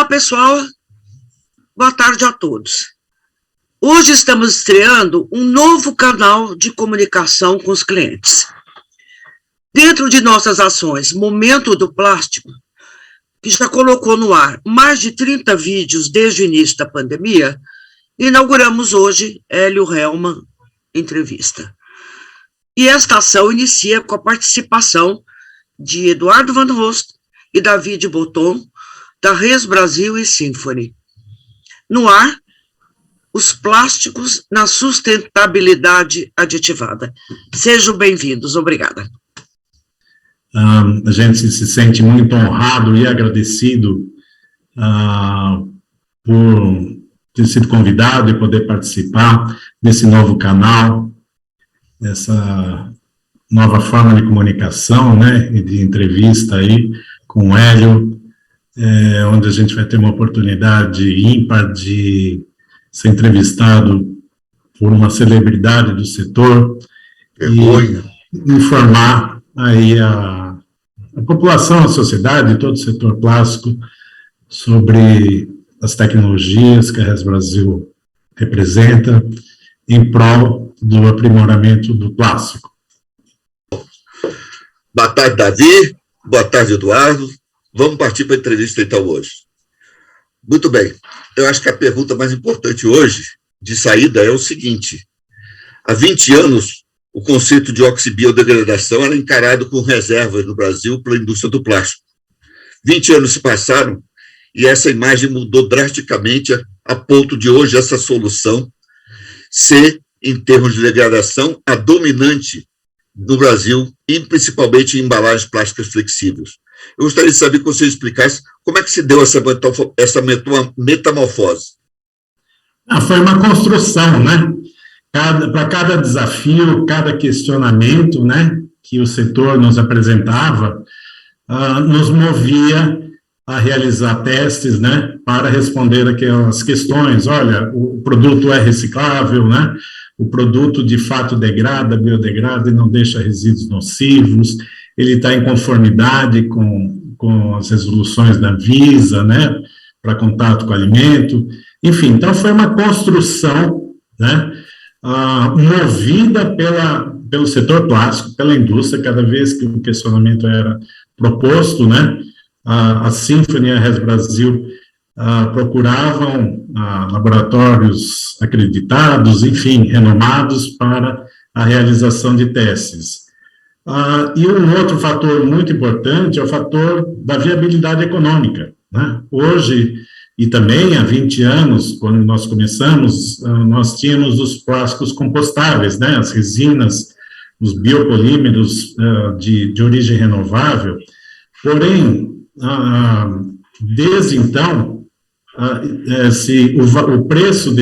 Olá, pessoal. Boa tarde a todos. Hoje estamos estreando um novo canal de comunicação com os clientes. Dentro de nossas ações Momento do Plástico, que já colocou no ar mais de 30 vídeos desde o início da pandemia, inauguramos hoje Hélio Hellmann Entrevista. E esta ação inicia com a participação de Eduardo Van Host e David Botton, da Res Brasil e Symphony. No ar, os plásticos na sustentabilidade aditivada. Sejam bem-vindos, obrigada. A gente se sente muito honrado e agradecido por ter sido convidado e poder participar desse novo canal, dessa nova forma de comunicação, né, e de entrevista aí com o Hélio, onde a gente vai ter uma oportunidade ímpar de ser entrevistado por uma celebridade do setor e informar aí a população, a sociedade, todo o setor plástico sobre as tecnologias que a Res Brasil representa em prol do aprimoramento do plástico. Boa tarde, Davi. Boa tarde, Eduardo. Vamos partir para a entrevista, então, hoje. Muito bem. Eu acho que a pergunta mais importante hoje, de saída, é o seguinte. Há 20 anos, o conceito de oxibiodegradação era encarado com reservas no Brasil pela indústria do plástico. 20 anos se passaram e essa imagem mudou drasticamente a ponto de hoje essa solução ser, em termos de degradação, a dominante no Brasil, e principalmente em embalagens plásticas flexíveis. Eu gostaria de saber que você explicasse como é que se deu essa metamorfose. Foi uma construção, né? Para cada desafio, cada questionamento, né, que o setor nos apresentava, nos movia a realizar testes, né, para responder aquelas questões. Olha, o produto é reciclável, né? O produto de fato degrada, biodegrada e não deixa resíduos nocivos, ele está em conformidade com as resoluções da Anvisa, né, para contato com o alimento, enfim, então foi uma construção, né, movida pelo setor plástico, pela indústria, cada vez que o questionamento era proposto, né, a Symphony e a Res Brasil procuravam laboratórios acreditados, enfim, renomados para a realização de testes. E um outro fator muito importante é o fator da viabilidade econômica, né? Hoje, e também há 20 anos, quando nós começamos, nós tínhamos os plásticos compostáveis, né? As resinas, os biopolímeros de origem renovável. Porém, desde então, o preço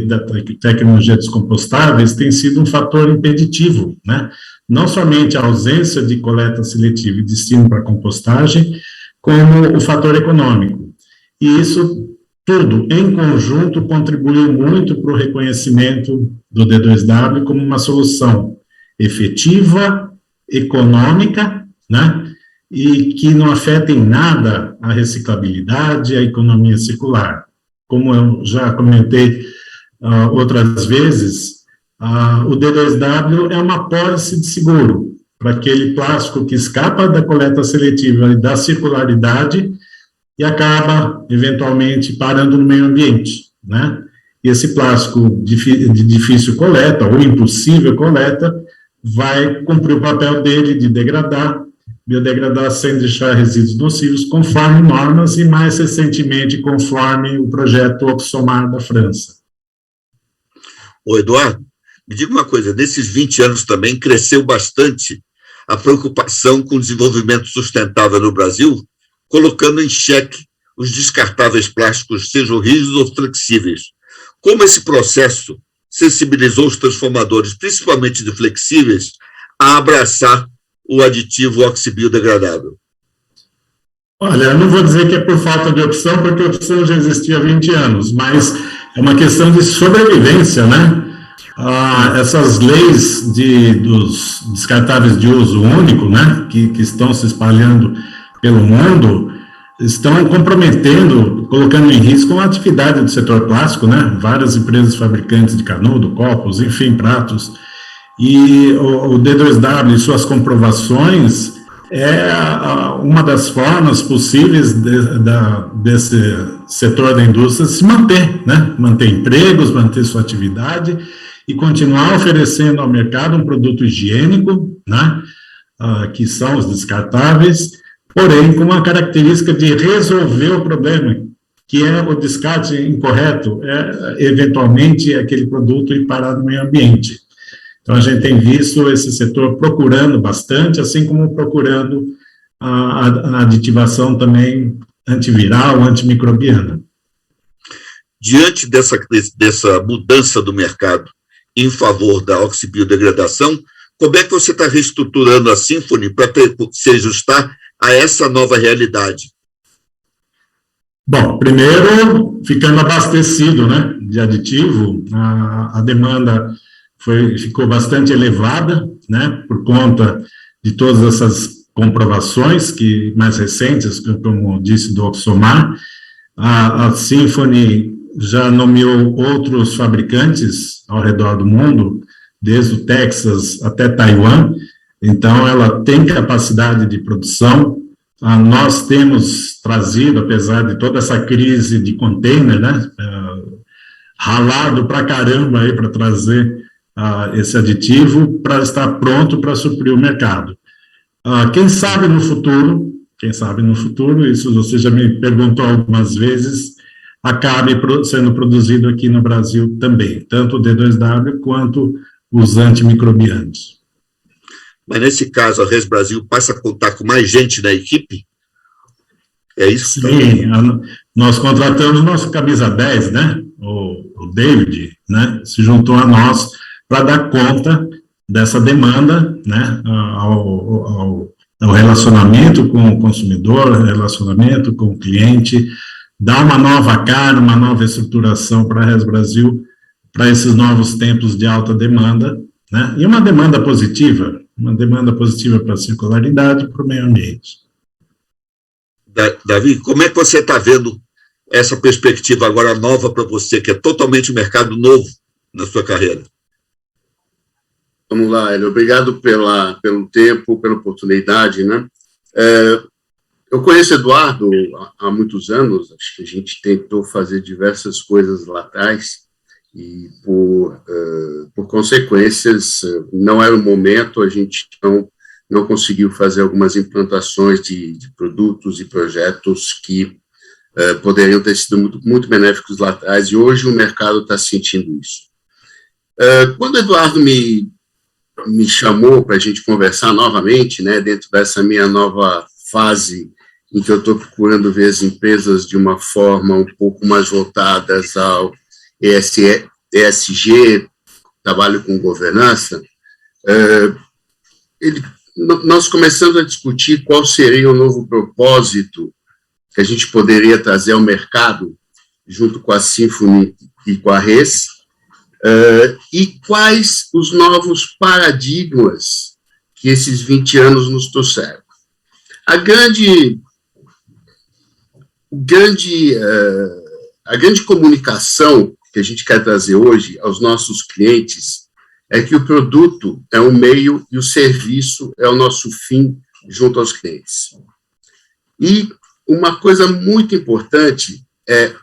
da tecnologia descompostáveis tem sido um fator impeditivo, né? Não somente a ausência de coleta seletiva e destino para compostagem, como o fator econômico. E isso tudo, em conjunto, contribuiu muito para o reconhecimento do D2W como uma solução efetiva, econômica, né? E que não afeta em nada a reciclabilidade, a economia circular. Como eu já comentei outras vezes, o D2W é uma pólice de seguro para aquele plástico que escapa da coleta seletiva e da circularidade e acaba, eventualmente, parando no meio ambiente, né? E esse plástico de difícil coleta ou impossível coleta vai cumprir o papel dele de biodegradar sem deixar resíduos nocivos, conforme normas e, mais recentemente, conforme o projeto Oxomar da França. Ô, Eduardo, me diga uma coisa, nesses 20 anos também cresceu bastante a preocupação com o desenvolvimento sustentável no Brasil, colocando em xeque os descartáveis plásticos, sejam rígidos ou flexíveis. Como esse processo sensibilizou os transformadores, principalmente de flexíveis, a abraçar o aditivo oxibiodegradável? Olha, eu não vou dizer que é por falta de opção, porque a opção já existia há 20 anos, mas é uma questão de sobrevivência, né? Essas leis dos descartáveis de uso único, né, que estão se espalhando pelo mundo, estão comprometendo, colocando em risco a atividade do setor plástico, né? Várias empresas fabricantes de canudo, copos, enfim, pratos. E o D2W e suas comprovações é uma das formas possíveis desse setor da indústria se manter, né? Manter empregos, manter sua atividade e continuar oferecendo ao mercado um produto higiênico, né? Que são os descartáveis, porém com uma característica de resolver o problema, que é o descarte incorreto, eventualmente aquele produto ir parar no meio ambiente. Então, a gente tem visto esse setor procurando bastante, assim como procurando a aditivação também antiviral, antimicrobiana. Diante dessa mudança do mercado em favor da oxibiodegradação, como é que você está reestruturando a Symphony para se ajustar a essa nova realidade? Bom, primeiro, ficando abastecido, né, de aditivo, a demanda ficou bastante elevada, né, por conta de todas essas comprovações mais recentes, como disse, do Oxomar. A Symphony já nomeou outros fabricantes ao redor do mundo, desde o Texas até Taiwan, então ela tem capacidade de produção. Nós temos trazido, apesar de toda essa crise de container, né, ralado pra caramba aí para trazer esse aditivo para estar pronto para suprir o mercado. Quem sabe no futuro, isso você já me perguntou algumas vezes, acabe sendo produzido aqui no Brasil também, tanto o D2W quanto os antimicrobianos. Mas, nesse caso, a Res Brasil passa a contar com mais gente na equipe? É isso? Sim, nós contratamos nosso camisa 10, né, o David, né, se juntou a nós para dar conta dessa demanda, né, ao relacionamento com o consumidor, relacionamento com o cliente, dar uma nova cara, uma nova estruturação para a Res Brasil, para esses novos tempos de alta demanda, né, e uma demanda positiva para a circularidade e para o meio ambiente. Davi, como é que você está vendo essa perspectiva agora nova para você, que é totalmente um mercado novo na sua carreira? Vamos lá, Hélio. Obrigado pelo tempo, pela oportunidade, né? Eu conheço o Eduardo há muitos anos, acho que a gente tentou fazer diversas coisas lá atrás e, por consequências, não era o momento, a gente não conseguiu fazer algumas implantações de produtos e projetos que poderiam ter sido muito benéficos lá atrás, e hoje o mercado está sentindo isso. Quando o Eduardo me chamou para a gente conversar novamente, né, dentro dessa minha nova fase em que eu estou procurando ver as empresas de uma forma um pouco mais voltadas ao ESG, trabalho com governança, nós começamos a discutir qual seria o novo propósito que a gente poderia trazer ao mercado, junto com a Symphony e com a Res, e quais os novos paradigmas que esses 20 anos nos trouxeram. A grande comunicação que a gente quer trazer hoje aos nossos clientes é que o produto é o meio e o serviço é o nosso fim junto aos clientes. E uma coisa muito importante é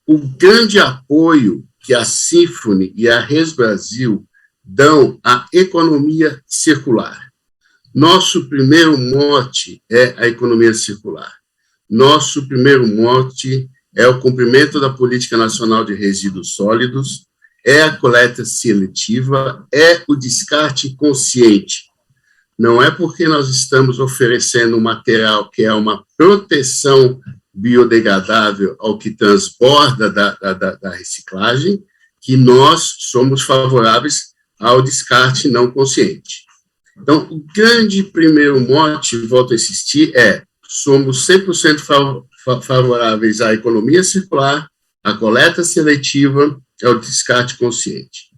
o grande apoio que a Symphony e a Res Brasil dão à economia circular. Nosso primeiro mote é a economia circular. Nosso primeiro mote é o cumprimento da Política Nacional de Resíduos Sólidos, é a coleta seletiva, é o descarte consciente. Não é porque nós estamos oferecendo um material que é uma proteção biodegradável ao que transborda da reciclagem, que nós somos favoráveis ao descarte não consciente. Então, o grande primeiro mote, volto a insistir, somos 100% favoráveis à economia circular, à coleta seletiva e ao descarte consciente.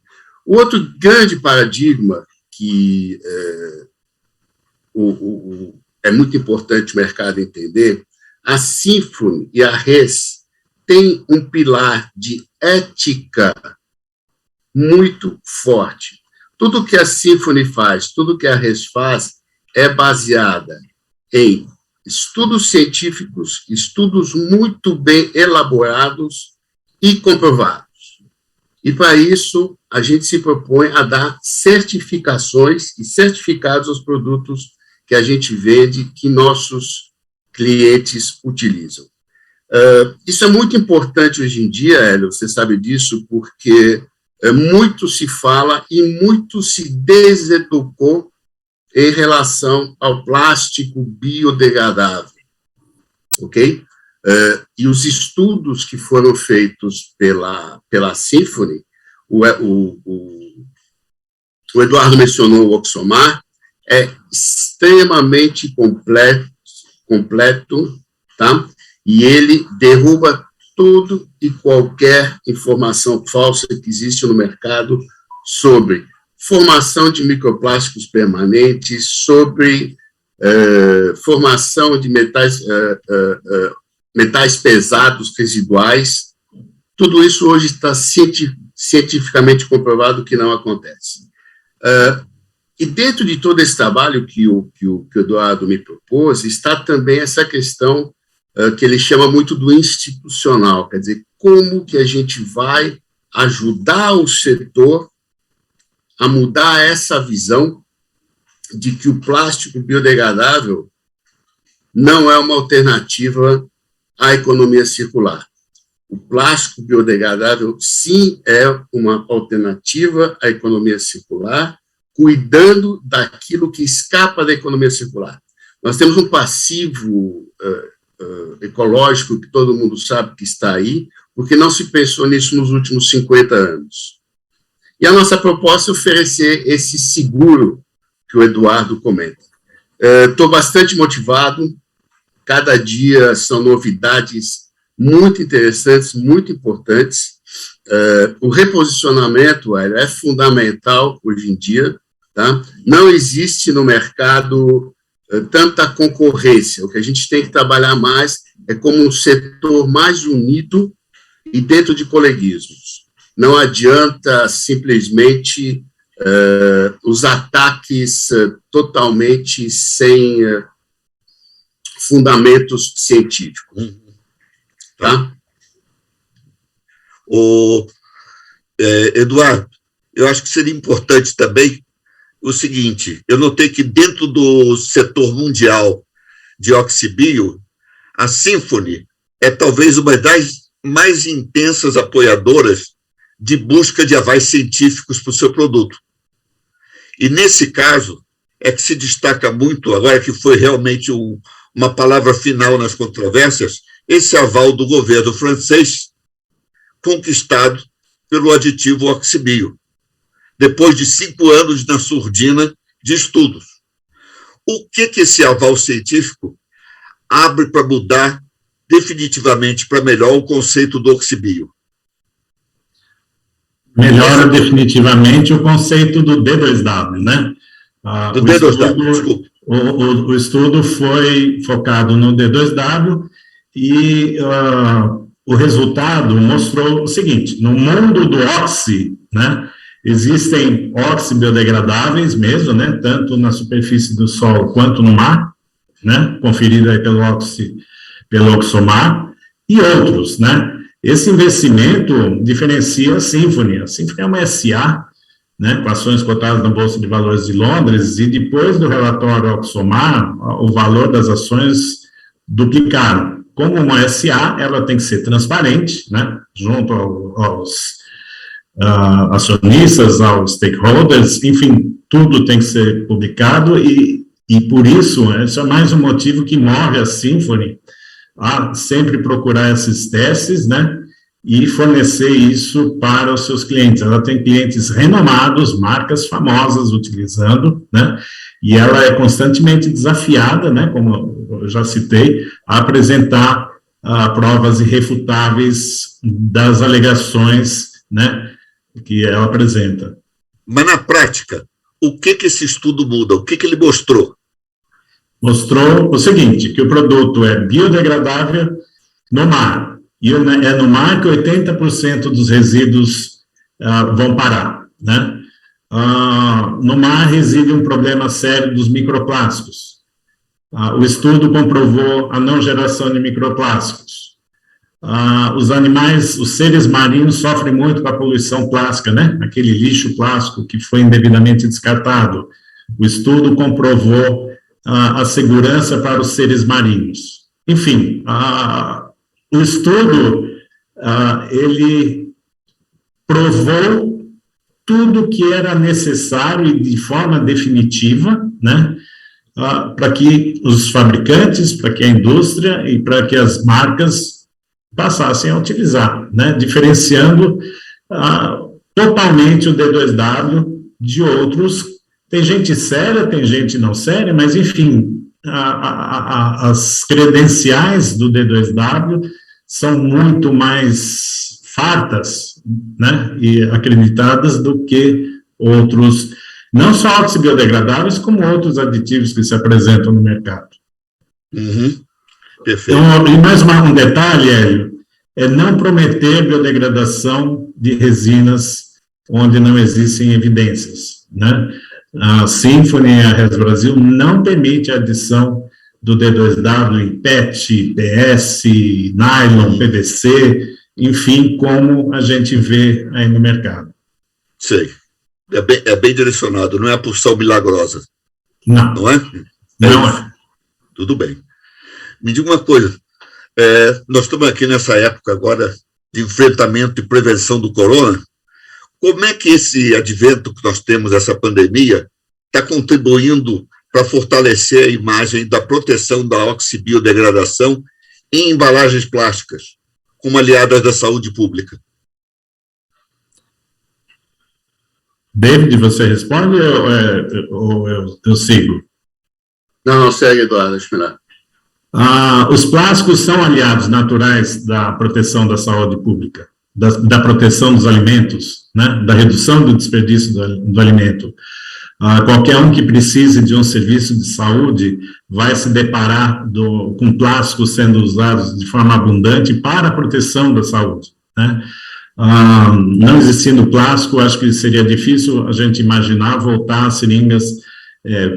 O outro grande paradigma que é muito importante o mercado entender, a Symphony e a RES têm um pilar de ética muito forte. Tudo que a Symphony faz, tudo que a RES faz, é baseada em estudos científicos, estudos muito bem elaborados e comprovados. E, para isso, a gente se propõe a dar certificações e certificados aos produtos que a gente vende, que nossos clientes utilizam. Isso é muito importante hoje em dia, Hélio, você sabe disso, porque muito se fala e muito se deseducou em relação ao plástico biodegradável, ok? E os estudos que foram feitos pela Symphony, o Eduardo mencionou o Oxomar, é extremamente completo, tá? E ele derruba tudo e qualquer informação falsa que existe no mercado sobre formação de microplásticos permanentes, sobre formação de metais pesados residuais. Tudo isso hoje está cientificamente comprovado que não acontece. E dentro de todo esse trabalho que o Eduardo me propôs, está também essa questão que ele chama muito do institucional, quer dizer, como que a gente vai ajudar o setor a mudar essa visão de que o plástico biodegradável não é uma alternativa à economia circular. O plástico biodegradável, sim, é uma alternativa à economia circular, cuidando daquilo que escapa da economia circular. Nós temos um passivo ecológico que todo mundo sabe que está aí, porque não se pensou nisso nos últimos 50 anos. E a nossa proposta é oferecer esse seguro que o Eduardo comenta. Estou bastante motivado, cada dia são novidades muito interessantes, muito importantes. O reposicionamento é fundamental hoje em dia, tá? Não existe no mercado tanta concorrência. O que a gente tem que trabalhar mais é como um setor mais unido e dentro de coleguismos. Não adianta simplesmente os ataques totalmente sem fundamentos científicos. Tá? Eduardo, eu acho que seria importante também o seguinte: eu notei que dentro do setor mundial de oxibio, a Symphony é talvez uma das mais intensas apoiadoras de busca de avanços científicos para o seu produto. E, nesse caso, é que se destaca muito, agora que foi realmente uma palavra final nas controvérsias, esse aval do governo francês, conquistado pelo aditivo oxibio, depois de 5 anos na surdina de estudos. O que esse aval científico abre para mudar definitivamente para melhor o conceito do oxibio? Melhora definitivamente o conceito do D2W, né? Do D2W, desculpa. O estudo foi focado no D2W e o resultado mostrou o seguinte: no mundo do oxi, né, existem oxibiodegradáveis mesmo, né, tanto na superfície do solo quanto no mar, né, conferido aí pelo Oxomar, e outros, né? Esse investimento diferencia a Symphony. A Symphony é uma SA, né, com ações cotadas na Bolsa de Valores de Londres, e depois do relatório Oxomar, o valor das ações duplicaram. Como uma SA, ela tem que ser transparente, né, junto aos acionistas, aos stakeholders, enfim, tudo tem que ser publicado, e por isso, esse é mais um motivo que move a Symphony a sempre procurar esses testes, né, e fornecer isso para os seus clientes. Ela tem clientes renomados, marcas famosas utilizando, né, e ela é constantemente desafiada, né, como eu já citei, a apresentar provas irrefutáveis das alegações, né, que ela apresenta. Mas, na prática, o que esse estudo muda? O que ele mostrou? mostrou o seguinte, que o produto é biodegradável no mar, e é no mar que 80% dos resíduos vão parar, né? No mar reside um problema sério dos microplásticos. O estudo comprovou a não geração de microplásticos. Os animais, os seres marinhos sofrem muito com a poluição plástica, né? Aquele lixo plástico que foi indevidamente descartado. O estudo comprovou a segurança para os seres marinhos. Enfim, o estudo, ele provou tudo que era necessário e de forma definitiva, né? Para que os fabricantes, para que a indústria e para que as marcas passassem a utilizar, né, diferenciando totalmente o D2W de outros. Tem gente séria, tem gente não séria, mas, enfim, as credenciais do D2W são muito mais fartas, né, e acreditadas do que outros, não só óxidos biodegradáveis, como outros aditivos que se apresentam no mercado. Uhum. Perfeito. Então, e mais um detalhe, Hélio, é não prometer biodegradação de resinas onde não existem evidências, né? A Symphony e a Res Brasil não permite a adição do D2W em PET, PS, nylon, PVC, enfim, como a gente vê aí no mercado. Sei. É bem direcionado, não é a porção milagrosa. Não. Não é? Não é. Tudo bem. Me diga uma coisa, nós estamos aqui nessa época agora de enfrentamento e prevenção do corona. Como é que esse advento que nós temos, essa pandemia, está contribuindo para fortalecer a imagem da proteção da oxibiodegradação em embalagens plásticas, como aliadas da saúde pública? David, você responde ou eu sigo? Não, segue, Eduardo, acho melhor. Os plásticos são aliados naturais da proteção da saúde pública, da proteção dos alimentos, né, da redução do desperdício do alimento. Qualquer um que precise de um serviço de saúde vai se deparar com plásticos sendo usados de forma abundante para a proteção da saúde, né? Não existindo plástico, acho que seria difícil a gente imaginar voltar a seringas,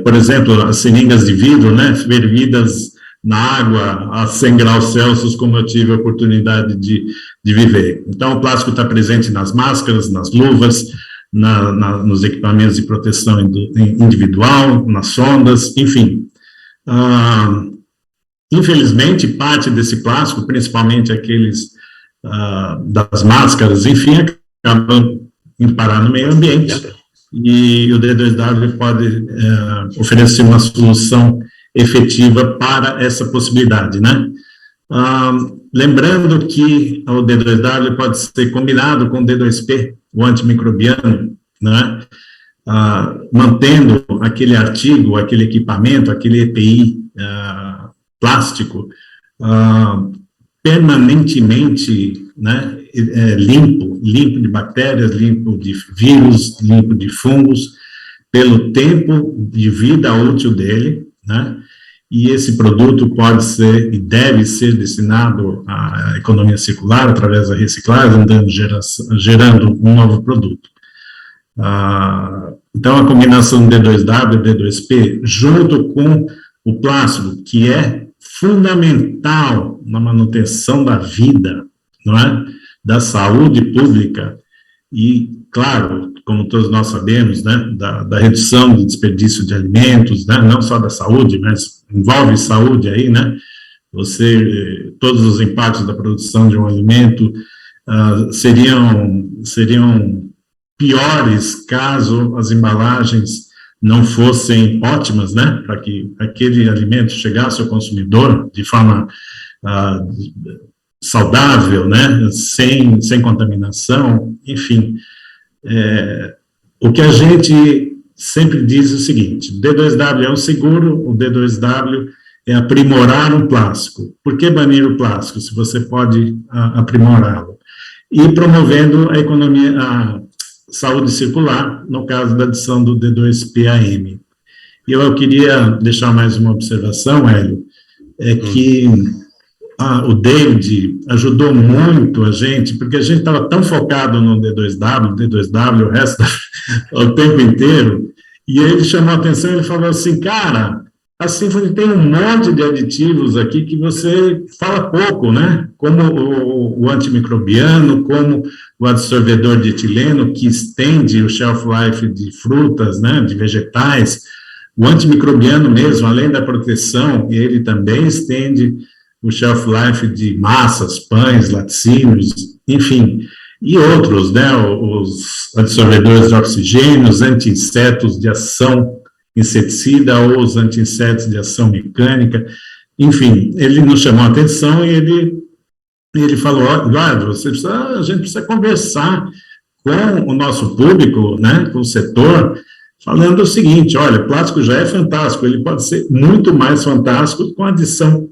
por exemplo, as seringas de vidro, né, fervidas na água a 100 graus Celsius, como eu tive a oportunidade de viver. Então, o plástico está presente nas máscaras, nas luvas, nos equipamentos de proteção individual, nas sondas, enfim. Infelizmente, parte desse plástico, principalmente aqueles das máscaras, enfim, acabam indo parar no meio ambiente, e o D2W pode oferecer uma solução efetiva para essa possibilidade, né? Lembrando que o D2W pode ser combinado com o D2P, o antimicrobiano, né? Mantendo aquele artigo, aquele equipamento, aquele EPI plástico permanentemente, né, limpo de bactérias, limpo de vírus, limpo de fungos, pelo tempo de vida útil dele, né? E esse produto pode ser e deve ser destinado à economia circular através da reciclagem, gerando um novo produto. Então, a combinação D2W e D2P, junto com o plástico, que é fundamental na manutenção da vida, não é? Da saúde pública e, claro, como todos nós sabemos, né, da redução do desperdício de alimentos, né, não só da saúde, mas envolve saúde aí, né, todos os impactos da produção de um alimento seriam piores caso as embalagens não fossem ótimas, né, para que aquele alimento chegasse ao consumidor de forma saudável, né, sem contaminação, enfim. O que a gente sempre diz é o seguinte: o D2W é um seguro, o D2W é aprimorar um plástico. Por que banir o plástico, se você pode aprimorá-lo? E promovendo a economia, a saúde circular, no caso da adição do D2PAM. E eu queria deixar mais uma observação, Hélio, é que o David ajudou muito a gente, porque a gente estava tão focado no D2W, o resto, o tempo inteiro, e ele chamou a atenção, ele falou assim, cara, a Symphony tem um monte de aditivos aqui que você fala pouco, né? Como o antimicrobiano, como o absorvedor de etileno, que estende o shelf life de frutas, né, de vegetais, o antimicrobiano mesmo, além da proteção, ele também estende o shelf life de massas, pães, laticínios, enfim, e outros, né, os absorvedores de oxigênio, os anti-insetos de ação inseticida ou os anti-insetos de ação mecânica, enfim, ele nos chamou a atenção e ele falou, Eduardo, a gente precisa conversar com o nosso público, né, com o setor, falando o seguinte, olha, plástico já é fantástico, ele pode ser muito mais fantástico com a adição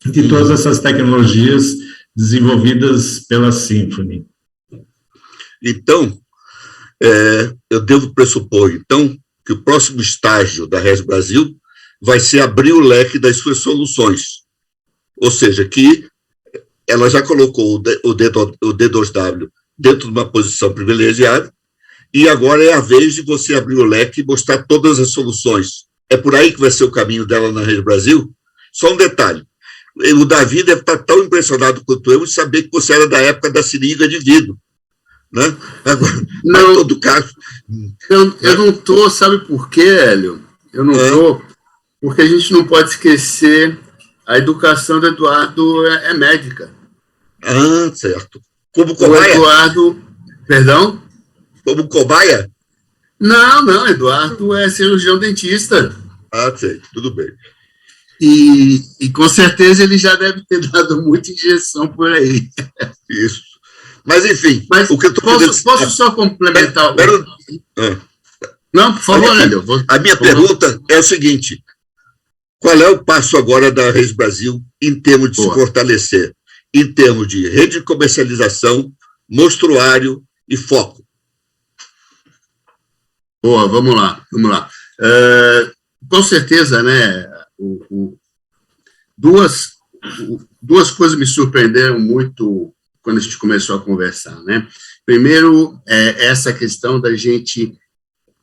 de todas essas tecnologias desenvolvidas pela Symphony. Então, eu devo pressupor, então, que o próximo estágio da RES Brasil vai ser abrir o leque das suas soluções. Ou seja, que ela já colocou o D2W dentro de uma posição privilegiada, e agora é a vez de você abrir o leque e mostrar todas as soluções. É por aí que vai ser o caminho dela na RES Brasil? Só um detalhe. O Davi deve estar tão impressionado quanto eu em saber que você era da época da seringa de vidro. Né? Agora, não, em todo caso... Eu não estou, sabe por quê, Hélio? Eu não estou, porque a gente não pode esquecer a educação do Eduardo é médica. Ah, certo. Como cobaia? O Eduardo... Perdão? Como cobaia? Não, Eduardo é cirurgião dentista. Ah, sei, tudo bem. E com certeza ele já deve ter dado muita injeção por aí. Isso. Mas, enfim, o que eu posso só complementar? Não, por favor, Hélio. A minha pergunta é o seguinte, qual é o passo agora da RES Brasil em termos de se fortalecer? Em termos de rede de comercialização, mostruário e foco? Boa, vamos lá. Com certeza, né, duas coisas me surpreenderam muito quando a gente começou a conversar, né? Primeiro, essa questão da gente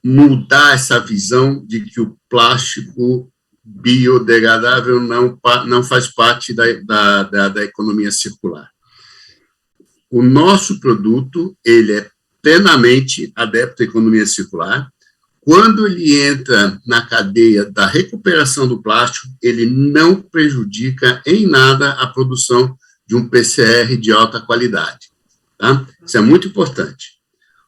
mudar essa visão de que o plástico biodegradável não faz parte da economia circular. O nosso produto, ele é plenamente adepto à economia circular. Quando ele entra na cadeia da recuperação do plástico, ele não prejudica em nada a produção de um PCR de alta qualidade. Tá? Isso é muito importante.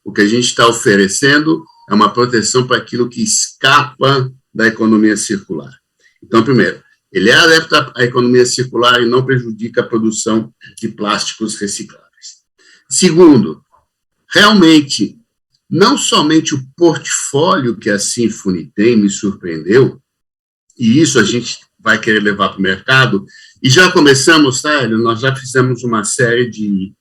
O que a gente está oferecendo é uma proteção para aquilo que escapa da economia circular. Então, primeiro, ele é adepto à economia circular e não prejudica a produção de plásticos recicláveis. Segundo, realmente, não somente o portfólio que a Symphony tem me surpreendeu, e isso a gente vai querer levar para o mercado, e já começamos, tá, Hélio? Nós já fizemos uma série de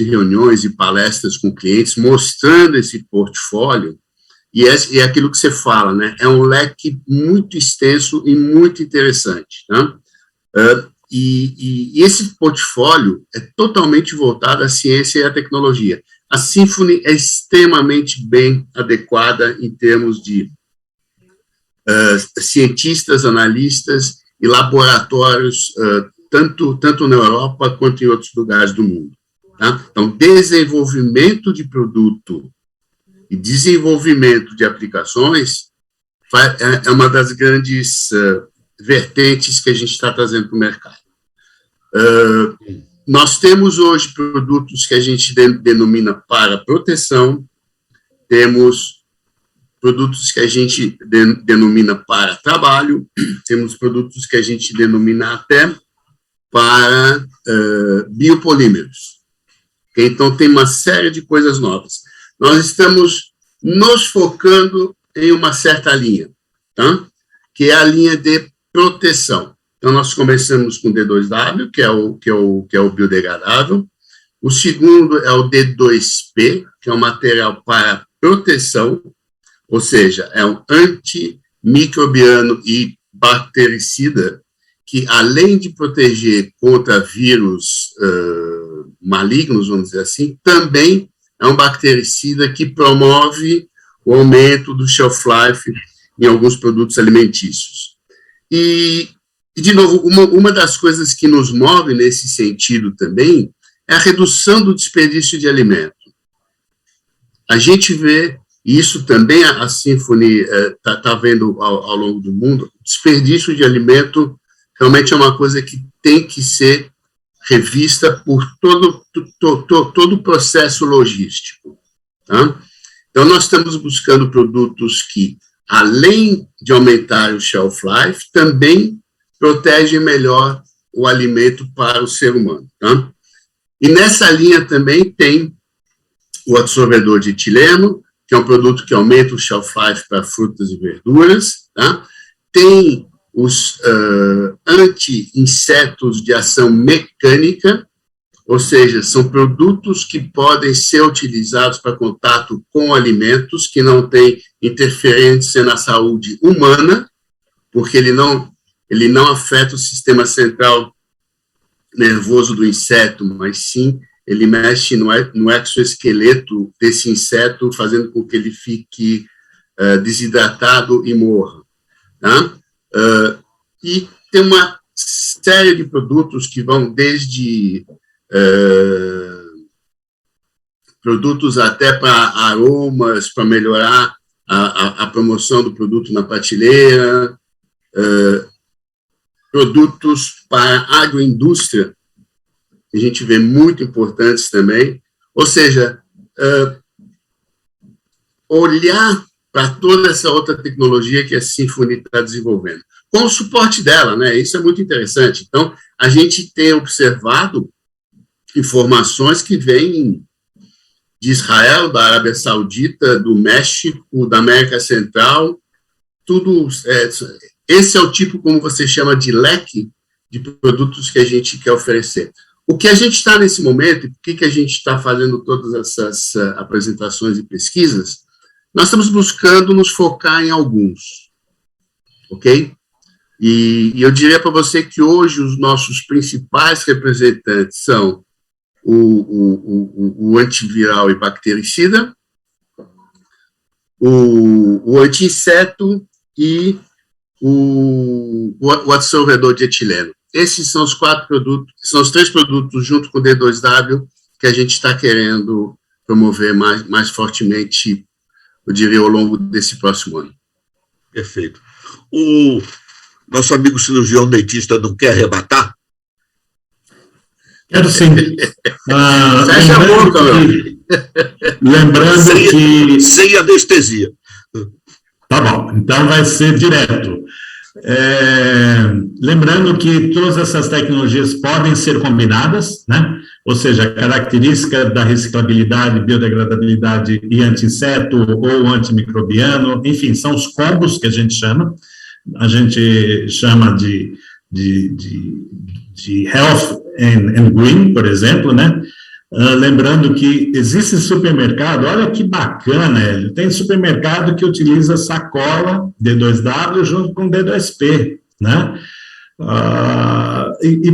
reuniões e palestras com clientes mostrando esse portfólio, e é aquilo que você fala, né? É um leque muito extenso e muito interessante, tá? E esse portfólio é totalmente voltado à ciência e à tecnologia. A Symphony é extremamente bem adequada em termos de cientistas, analistas e laboratórios, tanto na Europa quanto em outros lugares do mundo. Tá? Então, desenvolvimento de produto e desenvolvimento de aplicações é uma das grandes vertentes que a gente está trazendo para o mercado. Nós temos hoje produtos que a gente denomina para proteção, temos produtos que a gente denomina para trabalho, temos produtos que a gente denomina até para biopolímeros. Então, tem uma série de coisas novas. Nós estamos nos focando em uma certa linha, tá? Que é a linha de proteção. Então, nós começamos com o D2W, que é o biodegradável. O segundo é o D2P, que é um material para proteção, ou seja, é um antimicrobiano e bactericida que, além de proteger contra vírus malignos, vamos dizer assim, também é um bactericida que promove o aumento do shelf life em alguns produtos alimentícios. E de novo, uma das coisas que nos move nesse sentido também é a redução do desperdício de alimento. A gente vê isso também, a Symphony está vendo ao longo do mundo, desperdício de alimento realmente é uma coisa que tem que ser revista por todo o processo logístico. Tá? Então, nós estamos buscando produtos que, além de aumentar o shelf life, também protegem melhor o alimento para o ser humano. Tá? E nessa linha também tem o absorvedor de etileno, que é um produto que aumenta o shelf life para frutas e verduras. Tá? Tem os anti-insetos de ação mecânica, ou seja, são produtos que podem ser utilizados para contato com alimentos, que não têm interferência na saúde humana, porque ele não afeta o sistema central nervoso do inseto, mas sim ele mexe no exoesqueleto desse inseto, fazendo com que ele fique desidratado e morra. Tá? E tem uma série de produtos que vão desde produtos até para aromas, para melhorar a promoção do produto na prateleira, produtos para a agroindústria, que a gente vê muito importantes também, ou seja, olhar para toda essa outra tecnologia que a Symphony está desenvolvendo, com o suporte dela, né? Isso é muito interessante. Então, a gente tem observado informações que vêm de Israel, da Arábia Saudita, do México, da América Central, tudo. Esse é o tipo, como você chama, de leque de produtos que a gente quer oferecer. O que a gente está nesse momento, e por que a gente está fazendo todas essas apresentações e pesquisas, nós estamos buscando nos focar em alguns, ok? E eu diria para você que hoje os nossos principais representantes são o antiviral e bactericida, o anti-inseto e o absorvedor de etileno. Esses são os 4 produtos, são os 3 produtos, junto com o D2W, que a gente está querendo promover mais fortemente, eu diria, ao longo desse próximo ano. Perfeito. O nosso amigo cirurgião dentista não quer arrebatar? Quero sim. Lembrando que... Sem anestesia. Tá bom, então vai ser direto. Lembrando que todas essas tecnologias podem ser combinadas, né? Ou seja, a característica da reciclabilidade, biodegradabilidade e anti-inseto ou antimicrobiano, enfim, são os combos que a gente chama de health and green, por exemplo, né? Lembrando que existe supermercado, olha que bacana, Hélio, tem supermercado que utiliza sacola D2W junto com D2P, né?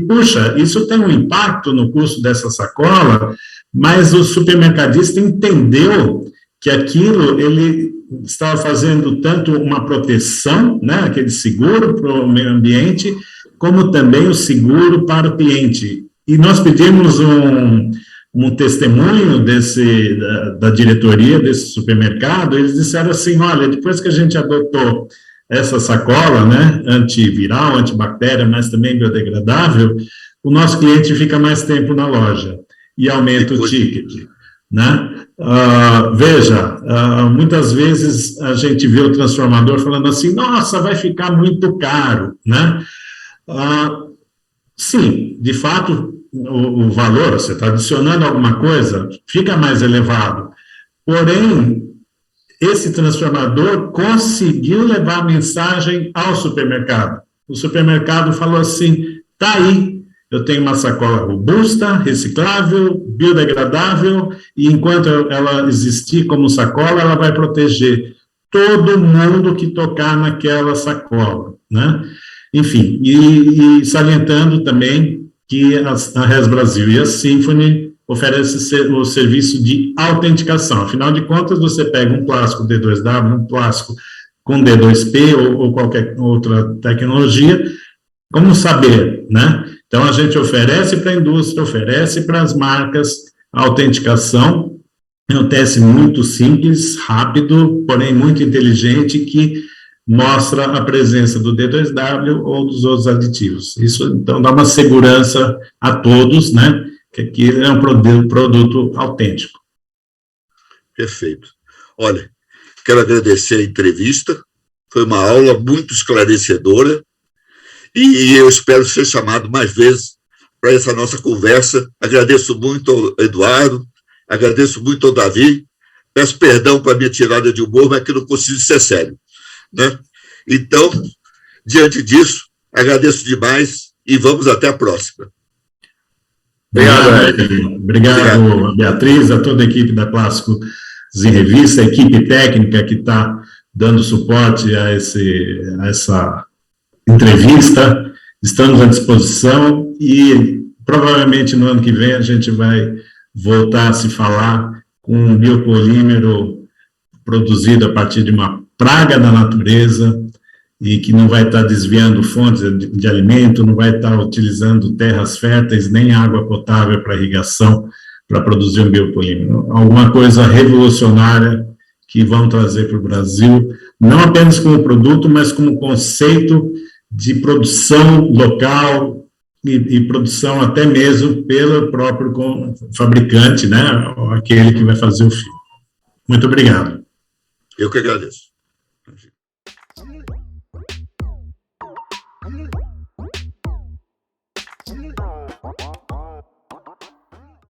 Puxa, isso tem um impacto no custo dessa sacola, mas o supermercadista entendeu que aquilo, ele estava fazendo tanto uma proteção, né, aquele seguro para o meio ambiente, como também o seguro para o cliente. E nós pedimos um testemunho da diretoria desse supermercado, eles disseram assim, olha, depois que a gente adotou essa sacola, né, antiviral, antibactéria, mas também biodegradável, o nosso cliente fica mais tempo na loja e aumenta o ticket, né? Veja, muitas vezes a gente vê o transformador falando assim, nossa, vai ficar muito caro, né? Sim, de fato, o valor, você está adicionando alguma coisa, fica mais elevado. Porém, esse transformador conseguiu levar a mensagem ao supermercado. O supermercado falou assim, tá aí, eu tenho uma sacola robusta, reciclável, biodegradável, e enquanto ela existir como sacola, ela vai proteger todo mundo que tocar naquela sacola, né? Enfim, e salientando também que a Res Brasil e a Symphony oferecem o serviço de autenticação. Afinal de contas, você pega um plástico D2W, um plástico com D2P ou qualquer outra tecnologia, como saber, né? Então, a gente oferece para a indústria, oferece para as marcas a autenticação. É um teste muito simples, rápido, porém muito inteligente, que mostra a presença do D2W ou dos outros aditivos. Isso, então, dá uma segurança a todos, né? Que aquilo é um produto autêntico. Perfeito. Olha, quero agradecer a entrevista, foi uma aula muito esclarecedora, e eu espero ser chamado mais vezes para essa nossa conversa. Agradeço muito ao Eduardo, agradeço muito ao Davi, peço perdão para a minha tirada de humor, mas que não consigo ser sério, né? Então, diante disso, agradeço demais e vamos até a próxima. Obrigado, Beatriz, a toda a equipe da Plásticos em Revista, a equipe técnica que está dando suporte a essa entrevista. Estamos à disposição e provavelmente no ano que vem a gente vai voltar a se falar com um biopolímero produzido a partir de uma praga da natureza e que não vai estar desviando fontes de alimento, não vai estar utilizando terras férteis, nem água potável para irrigação, para produzir um biopolímero. Alguma coisa revolucionária que vão trazer para o Brasil, não apenas como produto, mas como conceito de produção local e produção até mesmo pelo próprio fabricante, né, aquele que vai fazer o filme. Muito obrigado. Eu que agradeço.